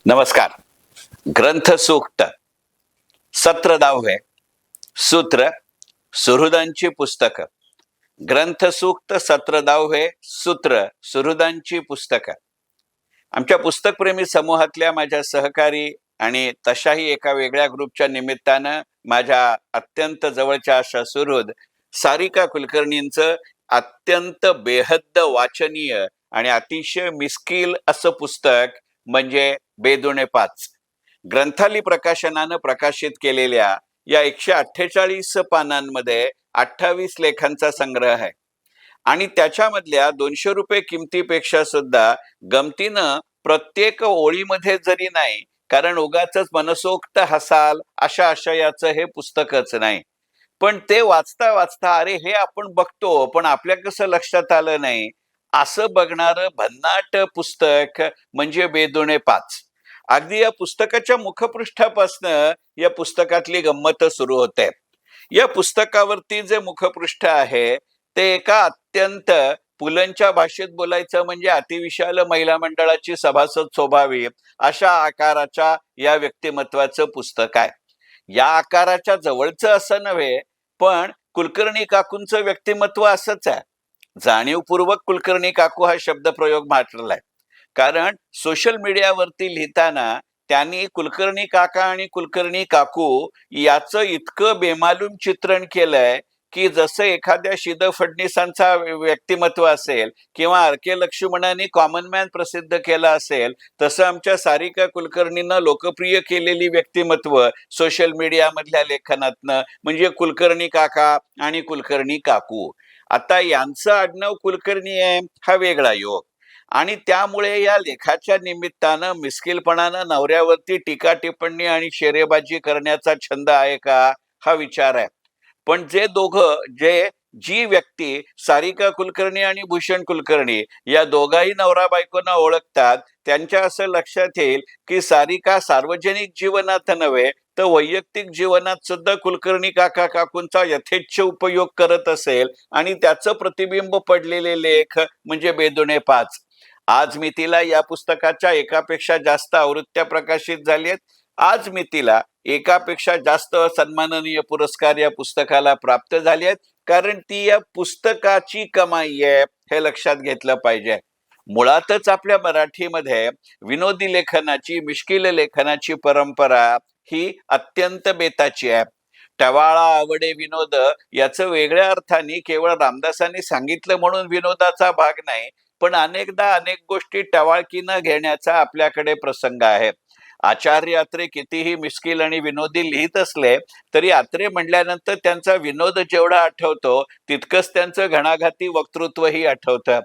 नमस्कार. ग्रंथ सूक्त सत्र 10 सूत्र सुहृदांची पुस्तकं. ग्रंथ सूक्त सत्र 10 सूत्र सुहृदांची पुस्तकं. आमच्या पुस्तकप्रेमी समूहातल्या माझ्या सहकारी आणि तशाही एका वेगळ्या ग्रुपच्या निमित्तानं माझ्या अत्यंत जवळच्या अशा सुहृद सारिका कुलकर्णींचं अत्यंत बेहद्द वाचनीय आणि अतिशय मिस्किल असं पुस्तक म्हणजे बेदुणे 5 ग्रंथाली प्रकाशनानं प्रकाशित केलेल्या या 148 पानांमध्ये 28 लेखांचा संग्रह आहे आणि त्याच्यामधल्या 200 रुपये किमतीपेक्षा सुद्धा गमतीनं प्रत्येक ओळीमध्ये जरी नाही, कारण उगाचच मनसोक्त हसाल अशा आशयाचं हे पुस्तकच नाही, पण ते वाचता वाचता अरे हे आपण बघतो पण आपल्या कसं लक्षात आलं नाही असं बघणारं भन्नाट पुस्तक म्हणजे बेदुणे 5. अगदी या पुस्तकाच्या मुखपृष्ठापासनं या पुस्तकातली गंमत सुरू होते. या पुस्तकावरती जे मुखपृष्ठ आहे ते एका अत्यंत पुलंच्या भाषेत बोलायचं म्हणजे अतिविशाल महिला मंडळाची सभासद शोभावी अशा आकाराच्या या व्यक्तिमत्वाचं पुस्तक आहे. या आकाराच्या जवळचं असं नव्हे, पण कुलकर्णी काकूंचं व्यक्तिमत्व असंच आहे. जाणीवपूर्वक कुलकर्णी काकू हा शब्दप्रयोग मारलाय, कारण सोशल मीडियावरती लिहिताना त्यांनी कुलकर्णी काका आणि कुलकर्णी काकू याचं इतकं बेमालूम चित्रण केलंय की जसं एखाद्या शिद फडणीसांचा व्यक्तिमत्व असेल किंवा आर.के. लक्ष्मणांनी कॉमन मॅन प्रसिद्ध केला असेल, तसं आमच्या सारिका कुलकर्णींना लोकप्रिय केलेली व्यक्तिमत्व सोशल मीडियामधल्या लेखनातनं म्हणजे कुलकर्णी काका आणि कुलकर्णी काकू. आता यांचं आडनाव कुलकर्णी आहे हा वेगळा योग, आणि त्यामुळे या लेखाच्या निमित्तानं मिस्किलपणानं नवऱ्यावरती टीका टिप्पणी आणि शेरेबाजी करण्याचा छंद आहे का हा विचार आहे. पण जी व्यक्ती सारिका कुलकर्णी आणि भूषण कुलकर्णी या दोघाही नवरा बायकोंना ओळखतात, त्यांच्या असं लक्षात येईल की सारिका सार्वजनिक जीवनात नव्हे तर वैयक्तिक जीवनात सुद्धा कुलकर्णी काका काकूंचा यथेच्छ उपयोग करत असेल, आणि त्याचं प्रतिबिंब पडलेले लेख म्हणजे बेदुणे 5. आज मितीला या पुस्तकाच्या एकापेक्षा जास्त आवृत्त्या प्रकाशित झाली आहेत. आज मितीला एकापेक्षा जास्त सन्माननीय पुरस्कार या पुस्तकाला प्राप्त झाले आहेत, कारण ती या पुस्तकाची कमाई आहे हे लक्षात घेतलं पाहिजे. मुळातच आपल्या मराठीमध्ये विनोदी लेखनाची, मिश्किल लेखनाची परंपरा ही अत्यंत बेताची आहे. टवाळा आवडे विनोद याचं वेगळ्या अर्थाने केवळ रामदासांनी सांगितलं म्हणून विनोदाचा भाग नाही, पण अनेकदा अनेक गोष्टी टवाळकीनं घेण्याचा आपल्याकडे प्रसंग आहे. आचार्य अत्रे कितीही मिस्किल आणि विनोदी लिहित असले तरी अत्रे म्हणल्यानंतर त्यांचा विनोद जेवढा आठवतो तितकंच त्यांचं घणाघाती वक्तृत्वही आठवतं.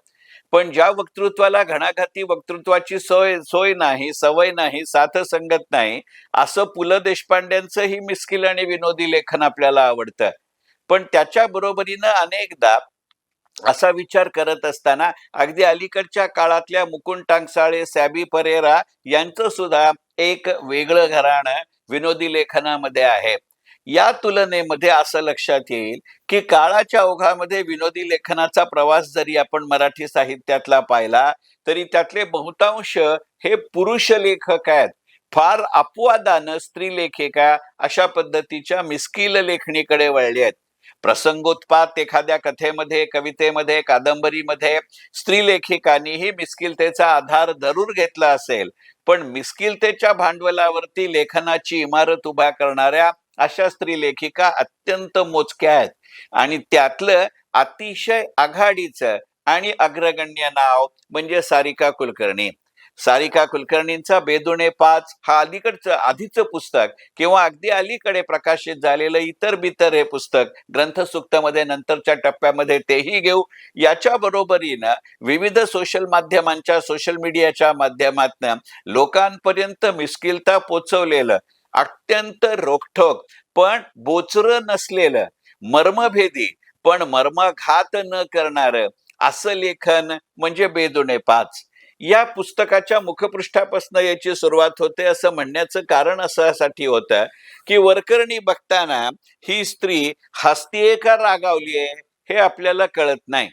पण ज्या वक्तृत्वाला घणाघाती वक्तृत्वाची सोय नाही, सवय नाही, साथ संगत नाही, असं पु ल देशपांड्यांचंही मिस्किल आणि विनोदी लेखन आपल्याला आवडतं. पण त्याच्या बरोबरीनं अनेकदा असा विचार करत असताना अगदी अलीकडच्या काळातल्या मुकुंद टांगसाळे, सॅबी परेरा यांचं सुद्धा एक वेगळं घराणं विनोदी लेखनामध्ये आहे. या तुलनेमध्ये असं लक्षात येईल की काळाच्या ओघामध्ये विनोदी लेखनाचा प्रवास जरी आपण मराठी साहित्यातला पाहिला तरी त्यातले बहुतांश हे पुरुष लेखक आहेत. फार अपवादानं स्त्री लेखिका अशा पद्धतीच्या मिस्किल लेखणीकडे वळले आहेत. प्रसंगोत्पात एखाद्या कथेमध्ये, कवितेमध्ये, कादंबरीमध्ये स्त्री लेखिकांनीही मिस्किलतेचा आधार जरूर घेतला असेल, पण मिस्किलतेच्या भांडवलावरती लेखनाची इमारत उभा करणाऱ्या अशा स्त्री लेखिका अत्यंत मोजक्या आहेत. आणि त्यातलं अतिशय आघाडीचं आणि अग्रगण्य नाव म्हणजे सारिका कुलकर्णी. सारिका कुलकर्णींचा बेदुणे 5 हा अलीकडचं आधीचं पुस्तक किंवा अगदी अलीकडे प्रकाशित झालेलं इतर बितर हे पुस्तक ग्रंथसूक्तामध्ये नंतरच्या टप्प्यामध्ये तेही घेऊ. याच्या बरोबरीनं विविध सोशल माध्यमांच्या, सोशल मीडियाच्या माध्यमातून लोकांपर्यंत मिस्किलता पोचवलेलं, अत्यंत रोखठोक पण बोचरं नसलेलं, मर्मभेदी पण मर्माघात न करणारं असं लेखन म्हणजे बेदुणे 5. या पुस्तकाच्या मुखपृष्ठापासून याची सुरुवात होते असं म्हणण्याचं कारण अशासाठी होतं की वरकरणी बघताना ही स्त्री हसतीये का रागावलीये हे आपल्याला कळत नाही.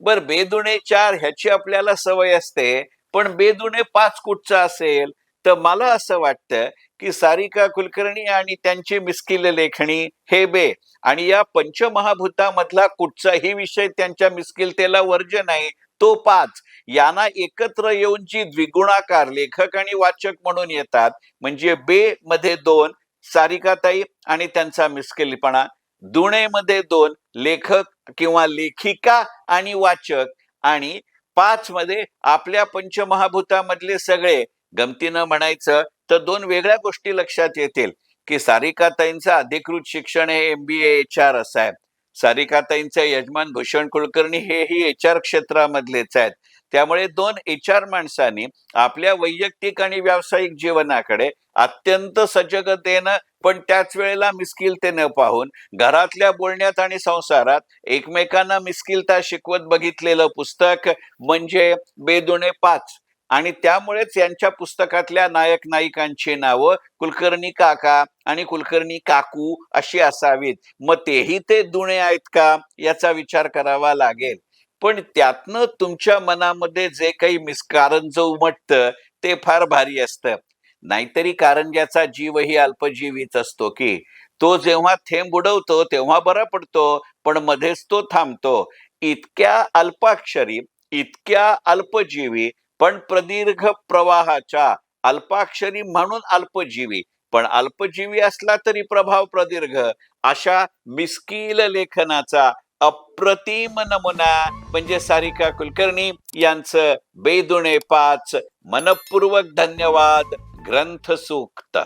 बर, बेदुणे 4 ह्याची आपल्याला सवय असते, पण बेदुणे 5 कुठचा असेल तर मला असं वाटतं की सारिका कुलकर्णी आणि त्यांची मिस्किल लेखणी हे बे आणि या पंचमहाभूतामधला कुठचाही विषय त्यांच्या मिस्किलतेला वर्ज्य नाही, तो 5. यांना एकत्र येऊन जी द्विगुणाकार लेखक आणि वाचक म्हणून येतात, म्हणजे बे मध्ये 2 सारिकाताई आणि त्यांचा मिस्किलपणा, दुणेमध्ये 2 लेखक किंवा लेखिका आणि वाचक, आणि 5 मध्ये आपल्या पंचमहाभूतामधले सगळे. गमतीनं म्हणायचं तर 2 वेगळ्या गोष्टी लक्षात येतील की सारिकाताईंचं अधिकृत शिक्षण हे MBA HR असं आहे. सारिकाताईंचे यजमान भूषण कुलकर्णी हेही HR क्षेत्रामधलेच आहेत. त्यामुळे 2 HR माणसांनी आपल्या वैयक्तिक आणि व्यावसायिक जीवनाकडे अत्यंत सजगतेनं पण त्याच वेळेला मिस्किलतेनं पाहून घरातल्या बोलण्यात आणि संसारात एकमेकांना मिस्किलता शिकवत बघितलेलं पुस्तक म्हणजे बेदुणे 5. आणि त्यामुळेच यांच्या पुस्तकातल्या नायक नायिकांची नावं कुलकर्णी काका आणि कुलकर्णी काकू अशी असावीत. मग तेही ते दुणे आहेत का याचा विचार करावा लागेल. पण त्यातनं तुमच्या मनामध्ये जे काही कारंज उमटतं ते फार भारी असतं. नाहीतरी कारंजाचा जीवही अल्पजीवीच असतो की तो जेव्हा थेंब उडवतो तेव्हा बरा पडतो, पण मध्येच तो थांबतो. इतक्या अल्पाक्षरी, इतक्या अल्पजीवी पण प्रदीर्घ प्रवाहाच्या, अल्पाक्षरी म्हणून अल्पजीवी पण अल्पजीवी असला तरी प्रभाव प्रदीर्घ, अशा मिस्किल लेखनाचा अप्रतिम नमुना म्हणजे सारिका कुलकर्णी यांचं बेदुणे 5. मनपूर्वक धन्यवाद. ग्रंथ सूक्त.